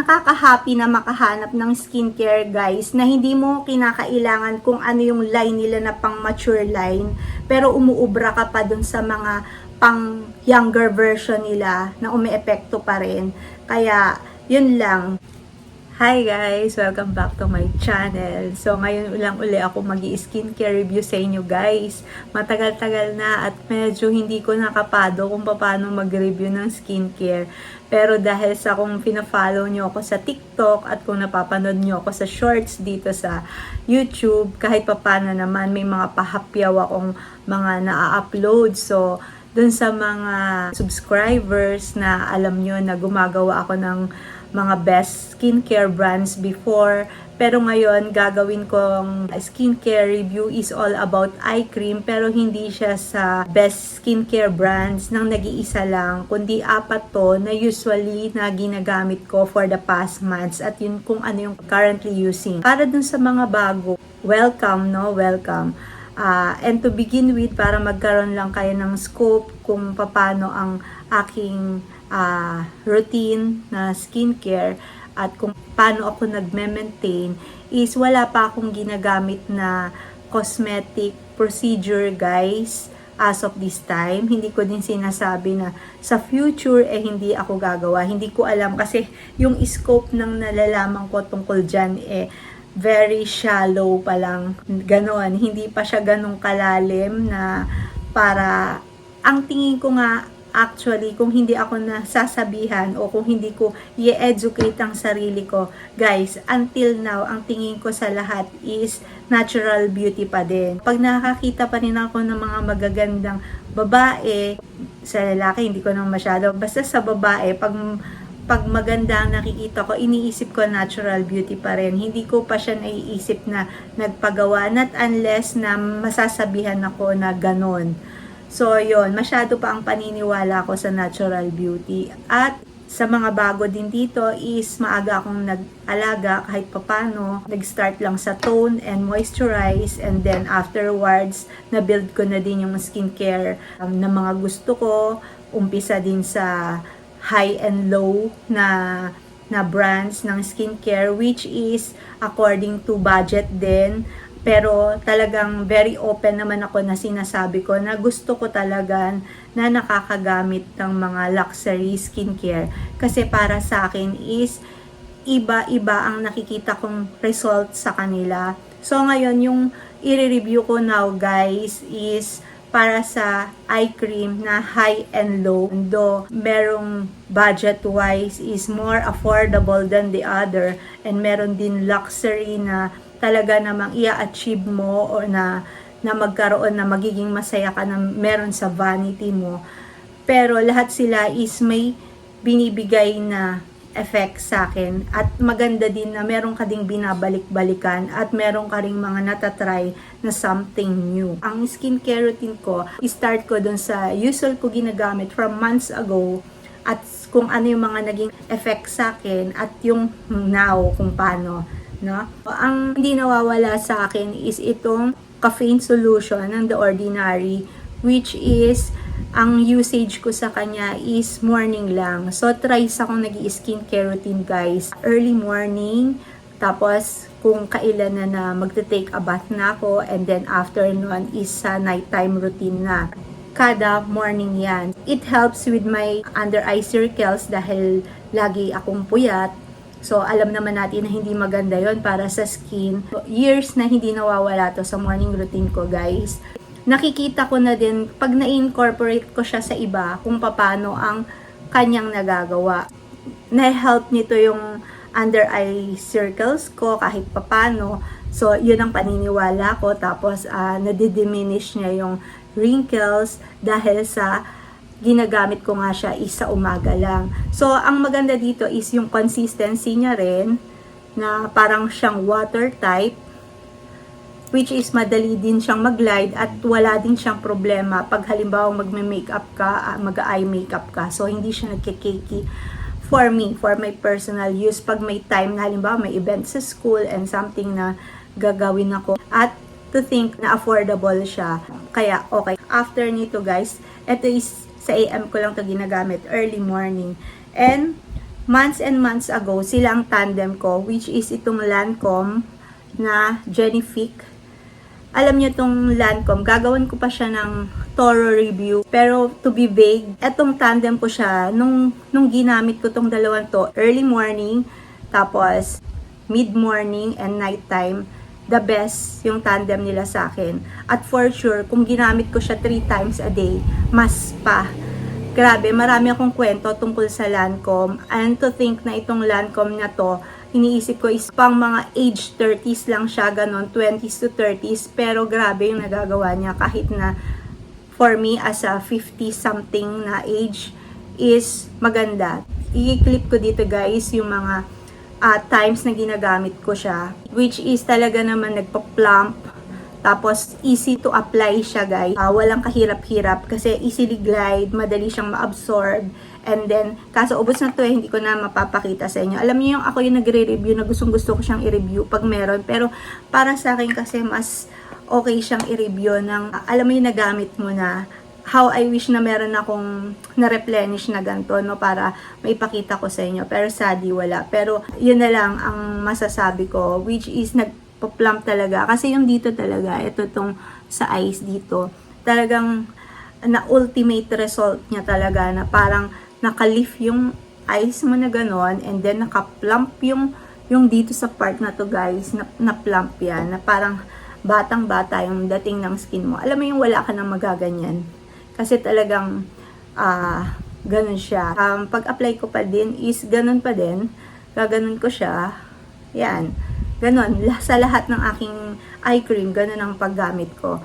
nakaka-happy na makahanap ng skincare guys na hindi mo kinakailangan kung ano yung line nila na pang mature line pero umuubra ka pa dun sa mga pang younger version nila na umeepekto pa rin. Kaya yun lang. Hi guys! Welcome back to my channel. So ngayon lang uli ako mag-skincare review sa inyo guys. Matagal-tagal na at medyo hindi ko nakapado kung paano mag-review ng skincare. Pero dahil sa kung pina-follow nyo ako sa TikTok at kung napapanood nyo ako sa shorts dito sa YouTube, kahit paano naman may mga pahapyaw akong mga na-upload. So dun sa mga subscribers na alam nyo na gumagawa ako ng mga best skincare brands before. Pero ngayon, gagawin kong skincare review is all about eye cream. Pero hindi siya sa best skincare brands nang nag-iisa lang. Kundi apat to na usually na ginagamit ko for the past months. At yun kung ano yung currently using. Para dun sa mga bago, welcome, no? Welcome. And to begin with, para magkaroon lang kayo ng scope kung paano ang aking routine na skincare at kung paano ako nagme-maintain is wala pa akong ginagamit na cosmetic procedure guys as of this time. Hindi ko din sinasabi na sa future hindi ako gagawa. Hindi ko alam kasi yung scope ng nalalaman ko tungkol dyan very shallow pa lang. Ganon. Hindi pa siya ganong kalalim na para ang tingin ko nga actually, kung hindi ako nasasabihan o kung hindi ko i-educate ang sarili ko, guys, until now, ang tingin ko sa lahat is natural beauty pa din. Pag nakakita pa rin ako ng mga magagandang babae, sa lalaki, hindi ko naman masyado, basta sa babae, pag maganda ang nakikita ko, iniisip ko natural beauty pa rin. Hindi ko pa siya naiisip na nagpagawa, not unless na masasabihan ako na ganon. So, yon, masyado pa ang paniniwala ko sa natural beauty. At sa mga bago din dito is maaga akong nag-alaga kahit papano. Nag-start lang sa tone and moisturize, and then afterwards, na-build ko na din yung skincare na mga gusto ko. Umpisa din sa high and low na brands ng skincare, which is according to budget din. Pero talagang very open naman ako na sinasabi ko na gusto ko talaga na nakakagamit ng mga luxury skincare. Kasi para sa akin is iba-iba ang nakikita kong result sa kanila. So ngayon yung i-review ko now guys is para sa eye cream na high and low. Though merong budget wise is more affordable than the other, and meron din luxury na talaga namang i-achieve mo o na magkaroon na magiging masaya ka na meron sa vanity mo. Pero lahat sila is may binibigay na effect sa akin. At maganda din na meron ka ding binabalik-balikan at meron ka ring mga natatry na something new. Ang skincare routine ko, start ko dun sa usual ko ginagamit from months ago at kung ano yung mga naging effect sa akin at yung now kung paano. No? Ang hindi nawawala sa akin is itong caffeine solution ng The Ordinary, which is ang usage ko sa kanya is morning lang. So thrice akong nag-i-skincare routine guys. Early morning, tapos kung kailan na magte-take a bath na ako, and then afternoon is sa nighttime routine na. Kada morning yan. It helps with my under eye circles dahil lagi akong puyat. So, alam naman natin na hindi maganda yon para sa skin. So, years na hindi nawawala to sa morning routine ko, guys. Nakikita ko na din, pag na-incorporate ko siya sa iba, kung paano ang kanyang nagagawa. Na-help nito yung under eye circles ko kahit papano. So, yun ang paniniwala ko. Tapos, nadidiminish niya yung wrinkles dahil sa ginagamit ko nga siya is sa umaga lang. So, ang maganda dito is yung consistency niya rin na parang siyang water type, which is madali din siyang mag-glide at wala din siyang problema pag halimbawa magme-makeup ka, mag-eye makeup ka. So, hindi siya nagkikiki for me, for my personal use. Pag may time na halimbawa may event sa school and something na gagawin ako. At to think na affordable siya. Kaya, okay. After nito guys, ito is sa AM ko lang to ginagamit, early morning. And months and months ago, sila ang tandem ko, which is itong Lancome na Genifique. Alam niyo itong Lancome, gagawin ko pa siya ng thorough review. Pero to be vague, etong tandem ko siya, nung ginamit ko tong dalawang to, early morning, tapos mid-morning and nighttime, the best yung tandem nila sa akin. At for sure, kung ginamit ko siya 3 times a day, mas pa. Grabe, marami akong kwento tungkol sa Lancome. And to think na itong Lancome na to, iniisip ko is pang mga age 30s lang siya, ganon, 20s to 30s. Pero grabe yung nagagawa niya kahit na for me as a 50-something na age is maganda. I-clip ko dito guys yung mga times na ginagamit ko siya, which is talaga naman nagpa-plump. Tapos, easy to apply siya, guys. Walang kahirap-hirap kasi easily glide, madali siyang ma-absorb. And then, kaso ubos na to hindi ko na mapapakita sa inyo. Alam niyo yung ako yung nagre-review na gustong-gusto ko siyang i-review pag meron. Pero, para sa akin kasi mas okay siyang i-review ng, alam mo yung nagamit mo na, how I wish na meron akong na-replenish na ganito, no, para maipakita ko sa inyo. Pero sadly, wala. Pero, yun na lang ang masasabi ko, which is nagpa-plump talaga. Kasi yung dito talaga, ito tong sa eyes dito, talagang na-ultimate result niya talaga na parang nakalift yung eyes mo na ganon, and then naka-plump yung dito sa part na to guys, na-plump yan, na parang batang-bata yung dating ng skin mo. Alam mo yung wala ka nang magaganyan. Kasi talagang ganun siya. Pag-apply ko pa din is ganun pa din. Gaganon ko siya. Yan. Ganun. Sa lahat ng aking eye cream, ganun ang paggamit ko.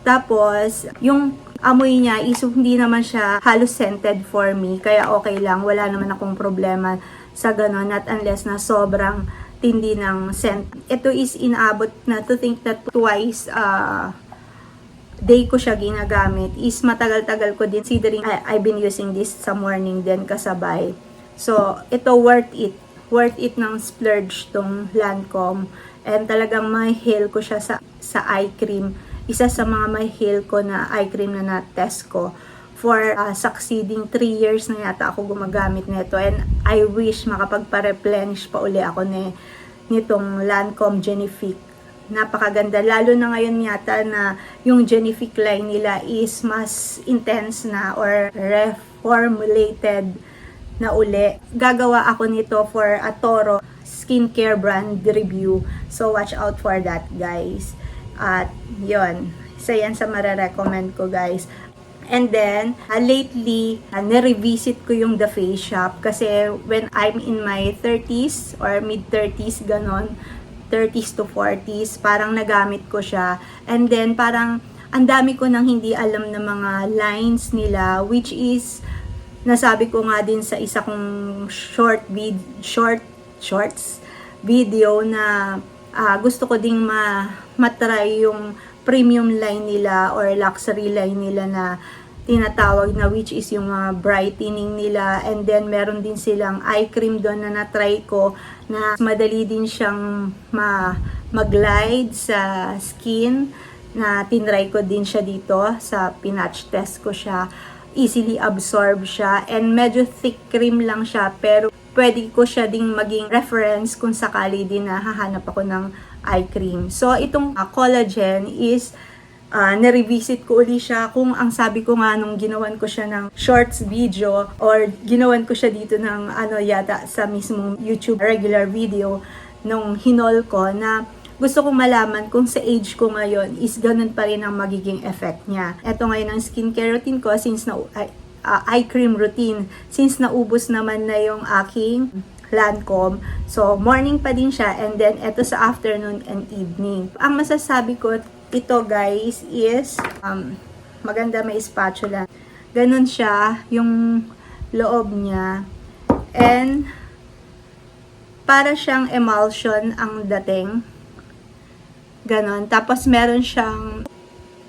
Tapos, yung amoy niya is hindi naman siya halos scented for me. Kaya okay lang. Wala naman akong problema sa ganun. Not unless na sobrang tindi ng scent. Ito is inaabot na to think that twice day ko siya ginagamit is matagal-tagal ko din considering I've been using this sa morning din kasabay. So, ito worth it. Worth it ng splurge tong Lancome. And talagang ma-hail ko siya sa eye cream. Isa sa mga ma-hail ko na eye cream na na-test ko. For succeeding 3 years na yata ako gumagamit nito. And I wish makapagpa-replenish pa uli ako nitong Lancome Genifique. Napakaganda. Lalo na ngayon yata na yung Genifique line nila is mas intense na or reformulated na uli. Gagawa ako nito for a Toro skincare brand review. So, watch out for that, guys. At, yun. Isa yan sa mararecommend ko, guys. And then, lately, na-revisit ko yung The Face Shop kasi when I'm in my 30s or mid-30s, ganon, 30s to 40s, parang nagamit ko siya. And then, parang, ang dami ko nang hindi alam na mga lines nila, which is, nasabi ko nga din sa isa kong shorts video na gusto ko ding matry yung premium line nila or luxury line nila na tinatawag na, which is yung brightening nila. And then meron din silang eye cream doon na na-try ko na madali din siyang mag-glide sa skin, na tinry ko din siya dito sa pinatch test ko siya. Easily absorb siya and medyo thick cream lang siya, pero pwede ko siya ding maging reference kung sakali din na hahanap ako ng eye cream. So itong collagen is na-revisit ko uli siya kung ang sabi ko nga nung ginawan ko siya ng shorts video or ginawan ko siya dito ng yata sa mismong YouTube regular video nung hinol ko, na gusto kong malaman kung sa age ko ngayon is ganun pa rin ang magiging effect niya. Ito ngayon ang skincare routine ko since na eye cream routine since naubos naman na yung aking Lancome. So morning pa din siya, and then ito sa afternoon and evening. Ang masasabi ko ito guys is maganda, may spatula. Ganun siya yung loob niya. And para siyang emulsion ang dating. Ganon. Tapos meron siyang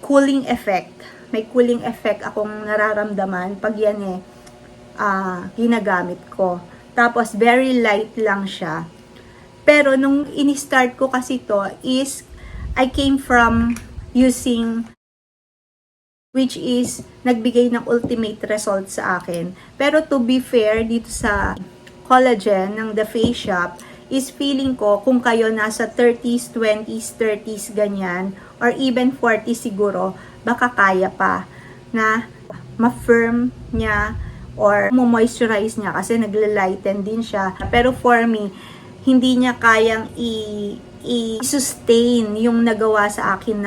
cooling effect. May cooling effect akong nararamdaman pag yan ginagamit ko. Tapos very light lang siya. Pero nung ini-start ko kasi to is I came from using, which is nagbigay ng ultimate result sa akin. Pero to be fair, dito sa collagen ng The Face Shop is feeling ko kung kayo nasa 30s, 20s, 30s ganyan or even 40s siguro, baka kaya pa na ma-firm niya or mo-moisturize niya kasi nagle-lighten din siya. Pero for me, hindi niya kayang i-sustain yung nagawa sa akin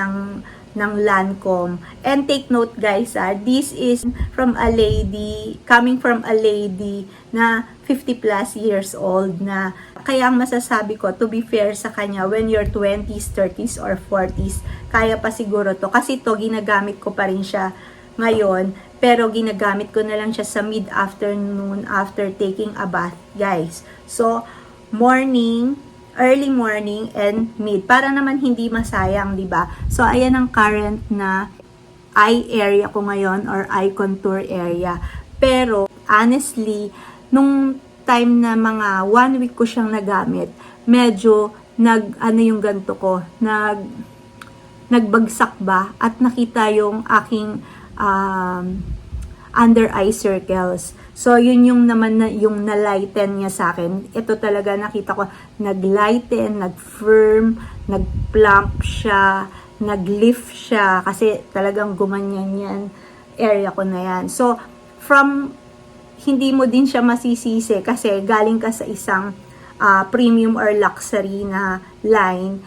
ng Lancome. And take note guys, this is from a lady, coming from a lady na 50 plus years old na. Kaya ang masasabi ko, to be fair sa kanya, when you're 20s, 30s, or 40s, kaya pa siguro to. Kasi to, ginagamit ko pa rin siya ngayon, pero ginagamit ko na lang siya sa mid-afternoon after taking a bath, guys. So, morning, early morning, and mid. Para naman hindi masayang, di ba? So, ayan ang current na eye area ko ngayon or eye contour area. Pero, honestly, nung time na mga 1 week ko siyang nagamit, medyo yung ganto ko, nagbagsak ba at nakita yung aking under eye circles. So, yun yung naman yung na-lighten niya sa akin. Ito talaga nakita ko, nag-lighten, nag-firm, nag-plump siya, nag-lift siya, kasi talagang gumanyan yan, area ko na yan. So, hindi mo din siya masisisi kasi galing ka sa isang premium or luxury na line.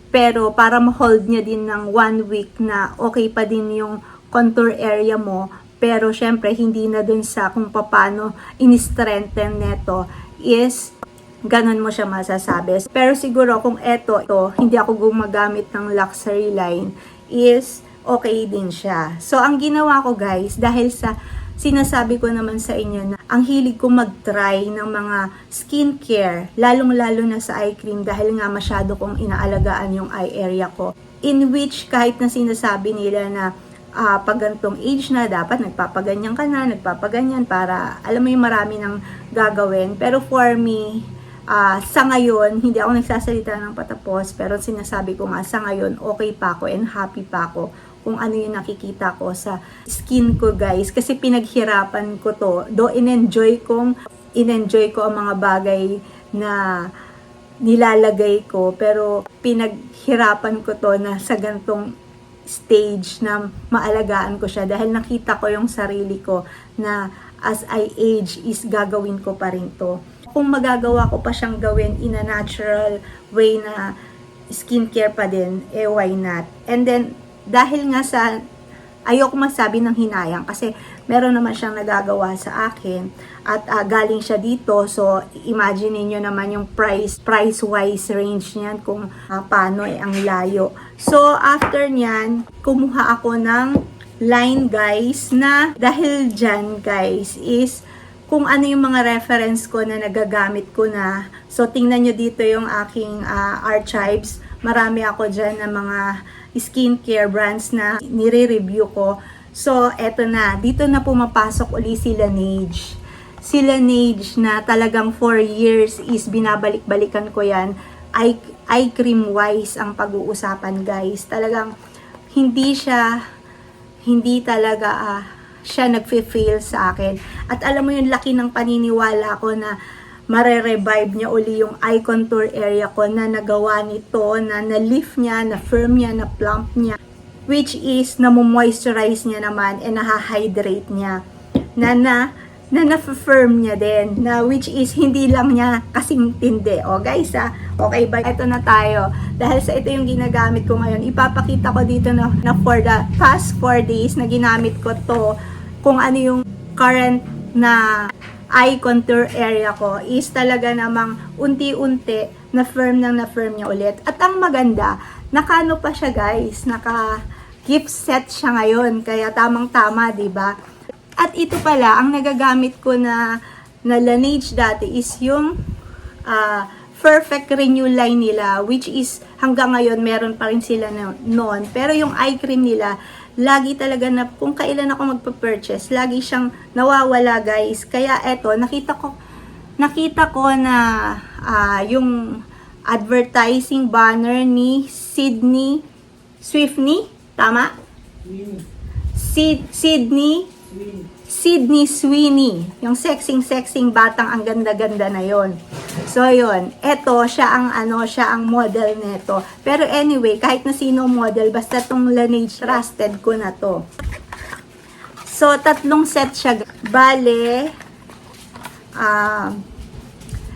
Pero para ma-hold niya din ng 1 week na okay pa din yung contour area mo, pero syempre hindi na dun sa kung paano in-strengthen neto is ganun mo siya masasabi. Pero siguro kung ito hindi ako gumagamit ng luxury line, is okay din siya. So ang ginawa ko guys, dahil sa sinasabi ko naman sa inyo na ang hilig ko mag-try ng mga skincare, lalong-lalo na sa eye cream dahil nga masyado kong inaalagaan yung eye area ko. In which kahit na sinasabi nila na pag ganitong age na, dapat nagpapaganyan ka na, nagpapaganyan para, alam mo yung marami nang gagawin. Pero for me, sa ngayon, hindi ako nagsasalita ng patapos, pero sinasabi ko nga, sa ngayon, okay pa ako and happy pa ako kung ano yung nakikita ko sa skin ko guys. Kasi pinaghirapan ko to, though in-enjoy ko ang mga bagay na nilalagay ko, pero pinaghirapan ko to na sa ganitong stage na maalagaan ko siya dahil nakita ko yung sarili ko na as I age is gagawin ko pa rin to. Kung magagawa ko pa siyang gawin in a natural way na skincare pa din, why not? And then, dahil nga sa ayoko masabi ng hinayang kasi meron naman siyang nagagawa sa akin at galing siya dito, so imagine niyo naman yung price wise range niyan kung paano ang layo. So after niyan, kumuha ako ng line guys, na dahil dyan guys is kung ano yung mga reference ko na nagagamit ko na. So tingnan nyo dito yung aking archives, marami ako dyan na mga skincare brands na nire-review ko. So, eto na. Dito na pumapasok uli si Laneige. Si Laneige na talagang 4 years is binabalik-balikan ko yan. Eye cream wise ang pag-uusapan guys. Talagang hindi talaga siya nagfe-fail sa akin. At alam mo yung laki ng paniniwala ko na mare-revive niya uli yung eye contour area ko na nagawa nito, na na-lift niya, na-firm niya, na-plump niya. Which is, na-moisturize niya naman and na-hydrate niya. Na-firm niya din. Na which is, hindi lang niya kasing tindi. O guys okay ba? Ito na tayo. Dahil sa ito yung ginagamit ko ngayon, ipapakita ko dito na for the past 4 days na ginamit ko to, kung ano yung current na eye contour area ko is talaga namang unti-unti na-firm niya ulit. At ang maganda, nakano pa siya guys, naka-gift set siya ngayon, kaya tamang-tama, 'di ba? At ito pala, ang nagagamit ko na Laneige dati is yung Perfect Renew line nila, which is hanggang ngayon meron pa rin sila noon. Pero yung eye cream nila, lagi talaga na kung kailan ako magpa-purchase, lagi siyang nawawala guys. Kaya eto, nakita ko na yung advertising banner ni Sydney Swiftney, tama? Sydney Sydney Sweeney. Yung sexing batang ang ganda-ganda na yon. So, yun. Eto, siya ang model nito. Pero anyway, kahit na sino model, basta tong Laneige, trusted ko na to. So, 3 set siya. Bale,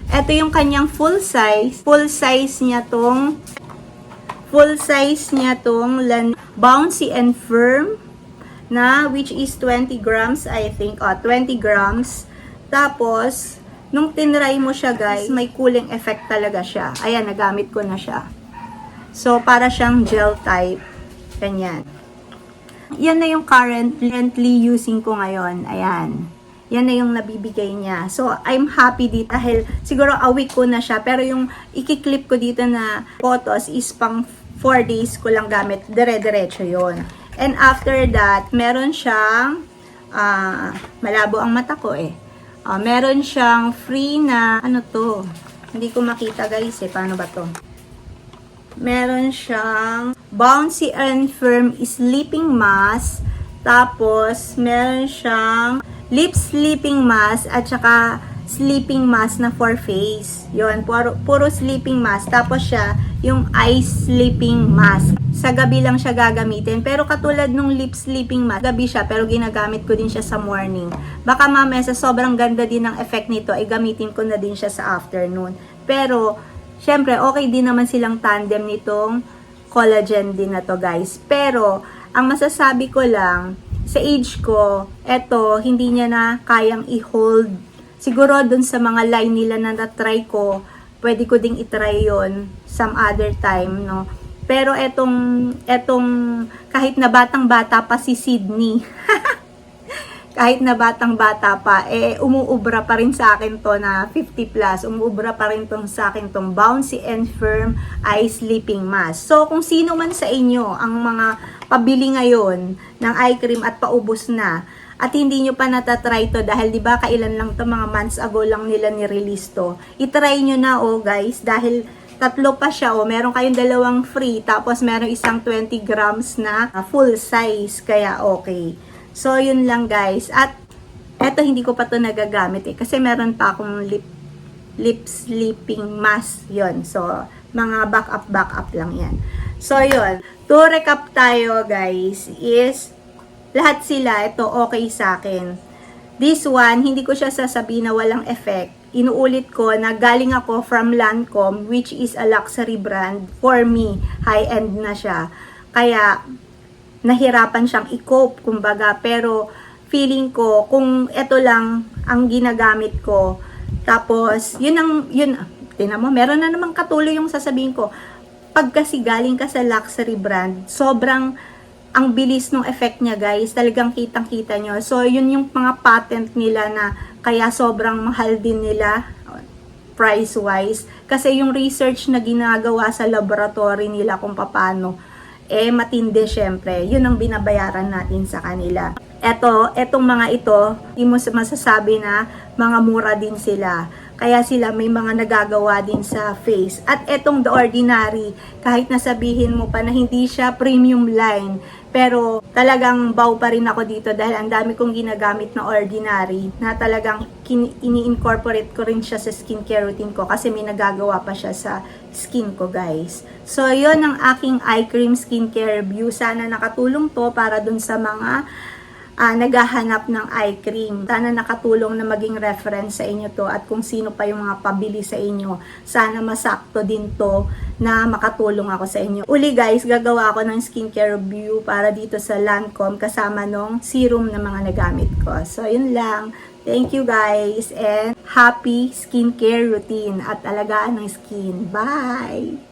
eto yung kanyang full size. Full size niya tong Bouncy and Firm na which is 20 grams I think. 20 grams. Tapos, nung tinry mo siya guys, may cooling effect talaga siya. Ayan, nagamit ko na siya. So, para siyang gel type. Ganyan. Yan na yung currently using ko ngayon. Ayan. Yan na yung nabibigay niya. So, I'm happy dito dahil siguro a week ko na siya. Pero yung ikiklip ko dito na photos is pang 4 days ko lang gamit. Dire-diretso yon. And after that, meron siyang malabo ang mata ko eh. Meron siyang free na, ano to? Hindi ko makita guys eh. Paano ba to? Meron siyang Bouncy and Firm Sleeping Mask. Tapos, meron siyang Lip Sleeping Mask at saka sleeping mask na for face. Yun, puro sleeping mask. Tapos siya, yung eye sleeping mask. Sa gabi lang siya gagamitin. Pero katulad nung lip sleeping mask, gabi siya, pero ginagamit ko din siya sa morning. Baka mamaya sa sobrang ganda din ng effect nito, ay gamitin ko na din siya sa afternoon. Pero, syempre, okay din naman silang tandem nitong collagen din na to guys. Pero, ang masasabi ko lang, sa age ko, eto, hindi niya na kayang i-hold. Siguro dun sa mga line nila na na-try ko, pwede ko ding i-try yon some other time, no? Pero etong kahit na batang-bata pa si Sydney, kahit na batang-bata pa, umuubra pa rin sa akin to na 50 plus, umuubra pa rin tong sa akin tong Bouncy and Firm Eye Sleeping Mask. So, kung sino man sa inyo ang mga pabili ngayon ng eye cream at paubos na, at hindi nyo pa natatry to dahil di ba kailan lang to, mga months ago lang nila ni-release to. I-try nyo na guys dahil 3 pa siya meron kayong 2 free tapos meron isang 20 grams na full size kaya okay. So yun lang guys at eto hindi ko pa to nagagamit kasi meron pa akong lip sleeping mask yon. So mga backup lang yan. So yun, to recap tayo guys is lahat sila, ito okay sa akin. This one, hindi ko siya sasabihin na walang effect. Inuulit ko na galing ako from Lancome, which is a luxury brand. For me, high-end na siya. Kaya, nahirapan siyang i-cope, kumbaga. Pero, feeling ko, kung ito lang ang ginagamit ko, tapos, tinan mo, meron na namang katuloy yung sasabihin ko. Pag kasi galing ka sa luxury brand, sobrang ang bilis ng effect niya guys, talagang kitang-kita nyo. So, yun yung mga patent nila na kaya sobrang mahal din nila price-wise. Kasi yung research na ginagawa sa laboratory nila kung paano, matindi syempre. Yun ang binabayaran natin sa kanila. Etong mga ito, hindi mo masasabi na mga mura din sila. Kaya sila may mga nagagawa din sa face. At etong The Ordinary, kahit nasabihin mo pa na hindi siya premium line, pero talagang bow pa rin ako dito dahil ang dami kong ginagamit na Ordinary na talagang ini-incorporate ko rin siya sa skincare routine ko kasi may nagagawa pa siya sa skin ko guys. So yon ang aking eye cream skincare review. Sana nakatulong to para dun sa mga naghahanap ng eye cream. Sana nakatulong na maging reference sa inyo to at kung sino pa yung mga pabili sa inyo. Sana masakto din to na makatulong ako sa inyo. Uli guys, gagawa ako ng skincare review para dito sa Lancome kasama nung serum na mga nagamit ko. So, yun lang. Thank you guys and happy skincare routine at alagaan ng skin. Bye!